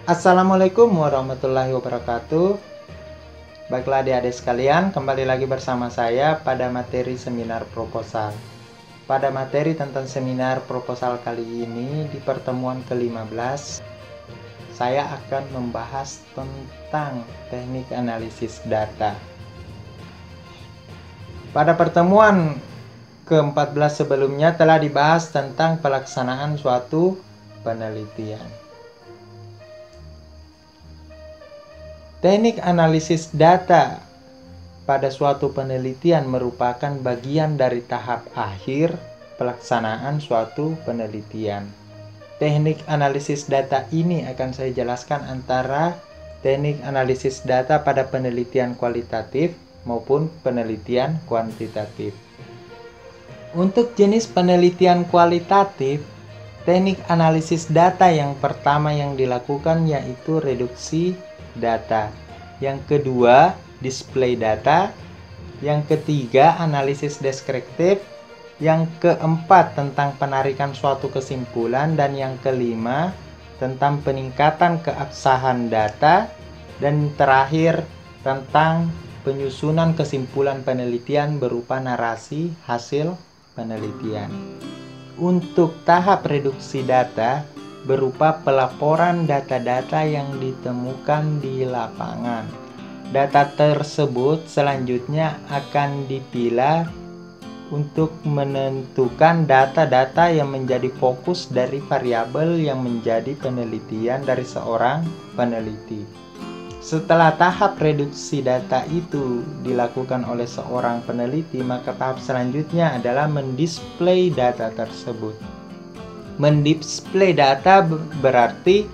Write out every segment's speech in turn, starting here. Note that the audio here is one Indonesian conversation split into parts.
Assalamualaikum warahmatullahi wabarakatuh. Baiklah adik-adik sekalian, kembali lagi bersama saya pada materi seminar proposal. Pada materi tentang seminar proposal kali ini, di pertemuan ke-15, saya akan membahas tentang teknik analisis data. Pada pertemuan ke-14 sebelumnya telah dibahas tentang pelaksanaan suatu penelitian. Teknik analisis data pada suatu penelitian merupakan bagian dari tahap akhir pelaksanaan suatu penelitian. Teknik analisis data ini akan saya jelaskan antara teknik analisis data pada penelitian kualitatif maupun penelitian kuantitatif. Untuk jenis penelitian kualitatif, teknik analisis data yang pertama yang dilakukan yaitu reduksi data. Yang kedua, display data. Yang ketiga, analisis deskriptif. Yang keempat, tentang penarikan suatu kesimpulan. Dan yang kelima, tentang peningkatan keabsahan data. Dan terakhir, tentang penyusunan kesimpulan penelitian berupa narasi hasil penelitian. Untuk tahap reduksi data berupa pelaporan data-data yang ditemukan di lapangan. Data tersebut selanjutnya akan dipilah untuk menentukan data-data yang menjadi fokus dari variabel yang menjadi penelitian dari seorang peneliti. Setelah tahap reduksi data itu dilakukan oleh seorang peneliti, maka tahap selanjutnya adalah mendisplay data tersebut. Mendisplay data berarti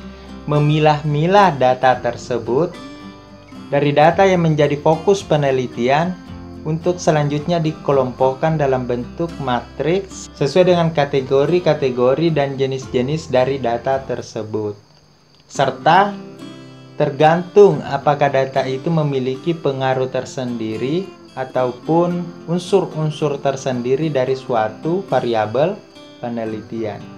memilah-milah data tersebut dari data yang menjadi fokus penelitian untuk selanjutnya dikelompokkan dalam bentuk matriks sesuai dengan kategori-kategori dan jenis-jenis dari data tersebut. Serta tergantung apakah data itu memiliki pengaruh tersendiri ataupun unsur-unsur tersendiri dari suatu variabel penelitian.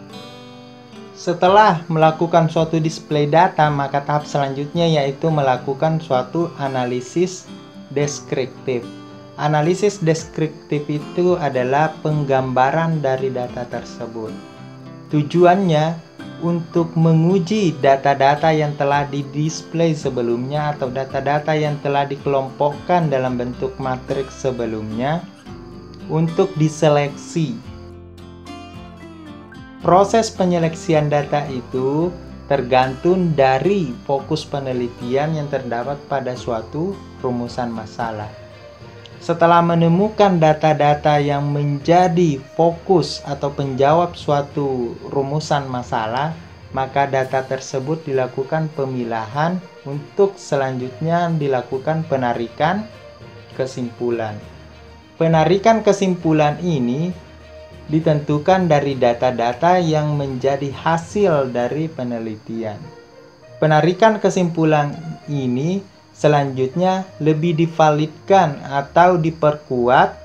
Setelah melakukan suatu display data, maka tahap selanjutnya yaitu melakukan suatu analisis deskriptif. Analisis deskriptif itu adalah penggambaran dari data tersebut. Tujuannya untuk menguji data-data yang telah didisplay sebelumnya atau data-data yang telah dikelompokkan dalam bentuk matriks sebelumnya untuk diseleksi. Proses penyeleksian data itu tergantung dari fokus penelitian yang terdapat pada suatu rumusan masalah. Setelah menemukan data-data yang menjadi fokus atau penjawab suatu rumusan masalah, maka data tersebut dilakukan pemilahan untuk selanjutnya dilakukan penarikan kesimpulan. Penarikan kesimpulan ini ditentukan dari data-data yang menjadi hasil dari penelitian. Penarikan kesimpulan ini selanjutnya lebih divalidkan atau diperkuat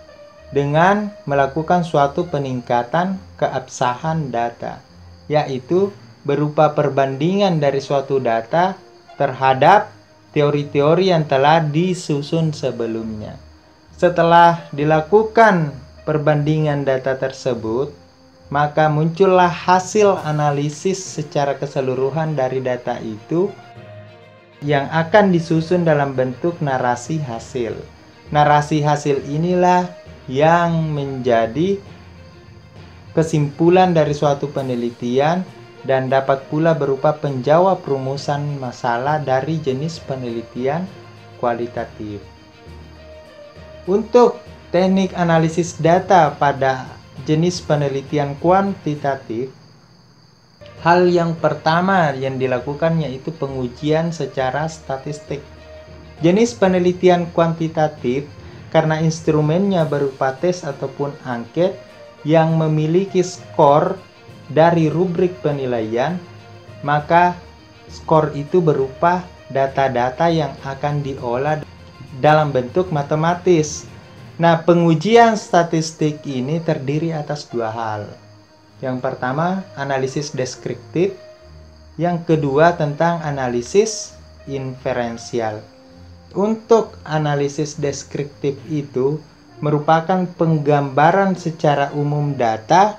dengan melakukan suatu peningkatan keabsahan data, yaitu berupa perbandingan dari suatu data terhadap teori-teori yang telah disusun sebelumnya. Setelah dilakukan perbandingan data tersebut, maka muncullah hasil analisis secara keseluruhan dari data itu yang akan disusun dalam bentuk narasi hasil. Narasi hasil inilah yang menjadi kesimpulan dari suatu penelitian dan dapat pula berupa penjawab rumusan masalah dari jenis penelitian kualitatif. Untuk teknik analisis data pada jenis penelitian kuantitatif, hal yang pertama yang dilakukan yaitu pengujian secara statistik. Jenis penelitian kuantitatif karena instrumennya berupa tes ataupun angket yang memiliki skor dari rubrik penilaian, maka skor itu berupa data-data yang akan diolah dalam bentuk matematis. Nah, pengujian statistik ini terdiri atas dua hal. Yang pertama, analisis deskriptif. Yang kedua tentang analisis inferensial. Untuk analisis deskriptif itu merupakan penggambaran secara umum data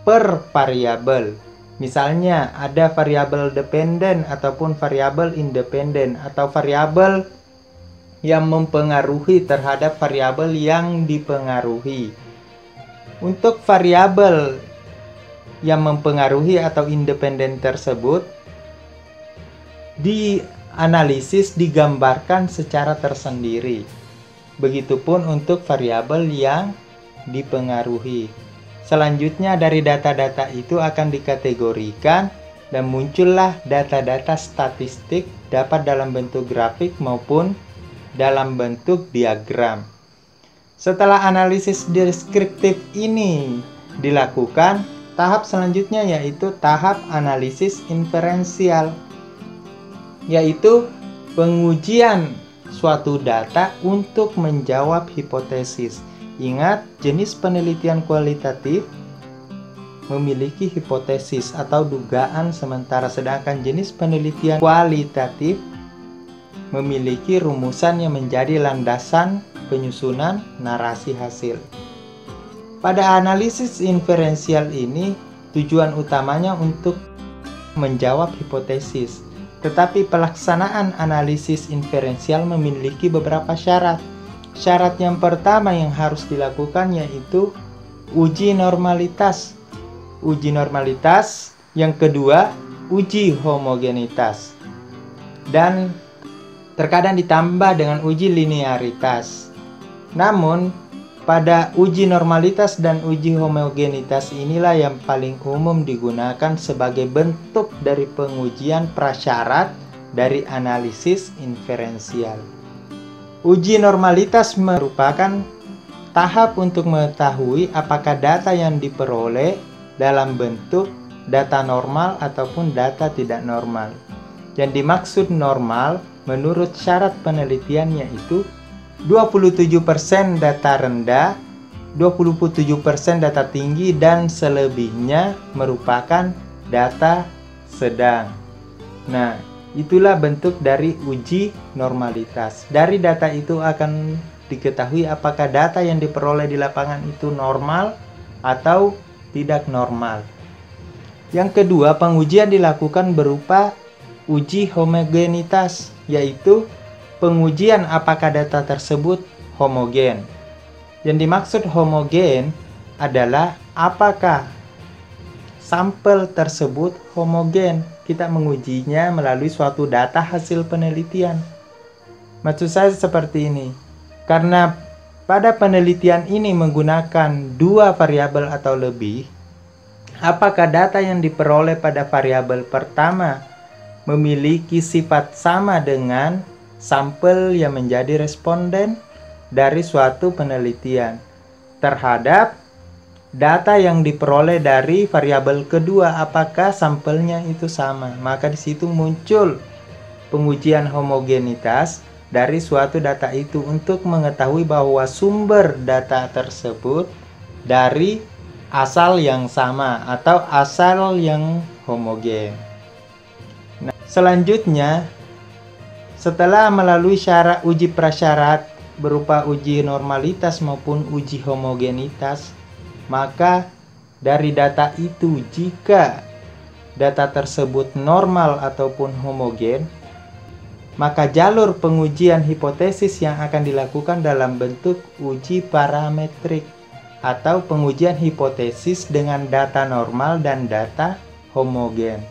per variabel. Misalnya ada variabel dependen ataupun variabel independen atau variabel yang mempengaruhi terhadap variabel yang dipengaruhi. Untuk variabel yang mempengaruhi atau independen tersebut dianalisis, digambarkan secara tersendiri. Begitupun untuk variabel yang dipengaruhi. Selanjutnya dari data-data itu akan dikategorikan dan muncullah data-data statistik, dapat dalam bentuk grafik maupun dalam bentuk diagram. Setelah analisis deskriptif ini dilakukan, tahap selanjutnya yaitu tahap analisis inferensial, yaitu pengujian suatu data untuk menjawab hipotesis. Ingat, jenis penelitian kualitatif memiliki hipotesis atau dugaan sementara, sedangkan jenis penelitian kualitatif memiliki rumusan yang menjadi landasan penyusunan narasi hasil. Pada analisis inferensial ini, tujuan utamanya untuk menjawab hipotesis. Tetapi pelaksanaan analisis inferensial memiliki beberapa syarat. Syarat yang pertama yang harus dilakukan yaitu uji normalitas. Uji normalitas. Yang kedua, uji homogenitas. Dan terkadang ditambah dengan uji linearitas. Namun, pada uji normalitas dan uji homogenitas inilah yang paling umum digunakan sebagai bentuk dari pengujian prasyarat dari analisis inferensial. Uji normalitas merupakan tahap untuk mengetahui apakah data yang diperoleh dalam bentuk data normal ataupun data tidak normal. Yang dimaksud normal menurut syarat penelitian yaitu 27% data rendah, 27% data tinggi, dan selebihnya merupakan data sedang. Nah, itulah bentuk dari uji normalitas. Dari data itu akan diketahui apakah data yang diperoleh di lapangan itu normal atau tidak normal. Yang kedua, pengujian dilakukan berupa uji homogenitas, yaitu pengujian apakah data tersebut homogen. Yang dimaksud homogen adalah apakah sampel tersebut homogen. Kita mengujinya melalui suatu data hasil penelitian. Maksud saya seperti ini. Karena pada penelitian ini menggunakan dua variabel atau lebih, apakah data yang diperoleh pada variabel pertama memiliki sifat sama dengan sampel yang menjadi responden dari suatu penelitian terhadap data yang diperoleh dari variabel kedua, apakah sampelnya itu sama. Maka di situ muncul pengujian homogenitas dari suatu data itu untuk mengetahui bahwa sumber data tersebut dari asal yang sama atau asal yang homogen. Nah, selanjutnya setelah melalui syarat uji prasyarat berupa uji normalitas maupun uji homogenitas, maka dari data itu jika data tersebut normal ataupun homogen, maka jalur pengujian hipotesis yang akan dilakukan dalam bentuk uji parametrik atau pengujian hipotesis dengan data normal dan data homogen.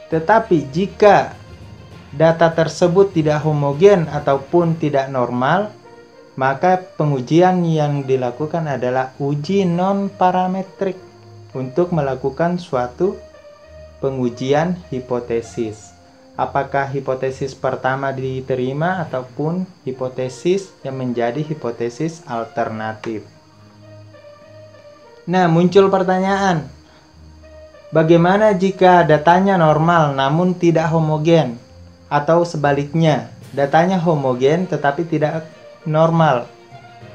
Tetapi jika data tersebut tidak homogen ataupun tidak normal, maka pengujian yang dilakukan adalah uji non-parametrik untuk melakukan suatu pengujian hipotesis. Apakah hipotesis pertama diterima ataupun hipotesis yang menjadi hipotesis alternatif. Nah, muncul pertanyaan, bagaimana jika datanya normal namun tidak homogen? Atau sebaliknya, datanya homogen tetapi tidak normal.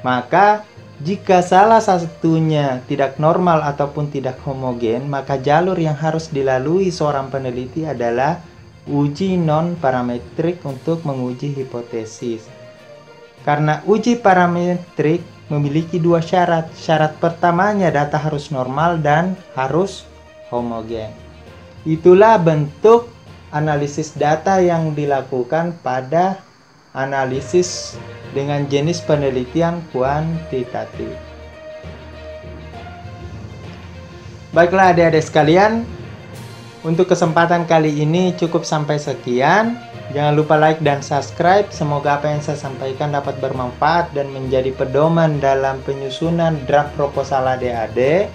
Maka Jika salah satunya tidak normal ataupun tidak homogen, maka jalur yang harus dilalui seorang peneliti adalah uji non-parametrik untuk menguji hipotesis. Karena uji parametrik memiliki dua syarat. Syarat pertamanya data harus normal dan harus homogen. Itulah bentuk analisis data yang dilakukan pada analisis dengan jenis penelitian kuantitatif. Baiklah adik-adik sekalian, untuk kesempatan kali ini cukup sampai sekian. Jangan lupa like dan subscribe. Semoga apa yang saya sampaikan dapat bermanfaat dan menjadi pedoman dalam penyusunan draft proposal adik-adik.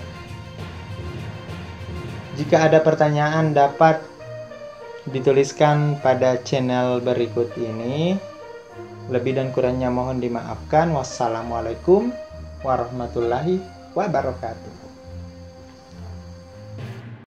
Jika ada pertanyaan dapat dituliskan pada channel berikut ini. Lebih dan kurangnya mohon dimaafkan. Wassalamualaikum warahmatullahi wabarakatuh.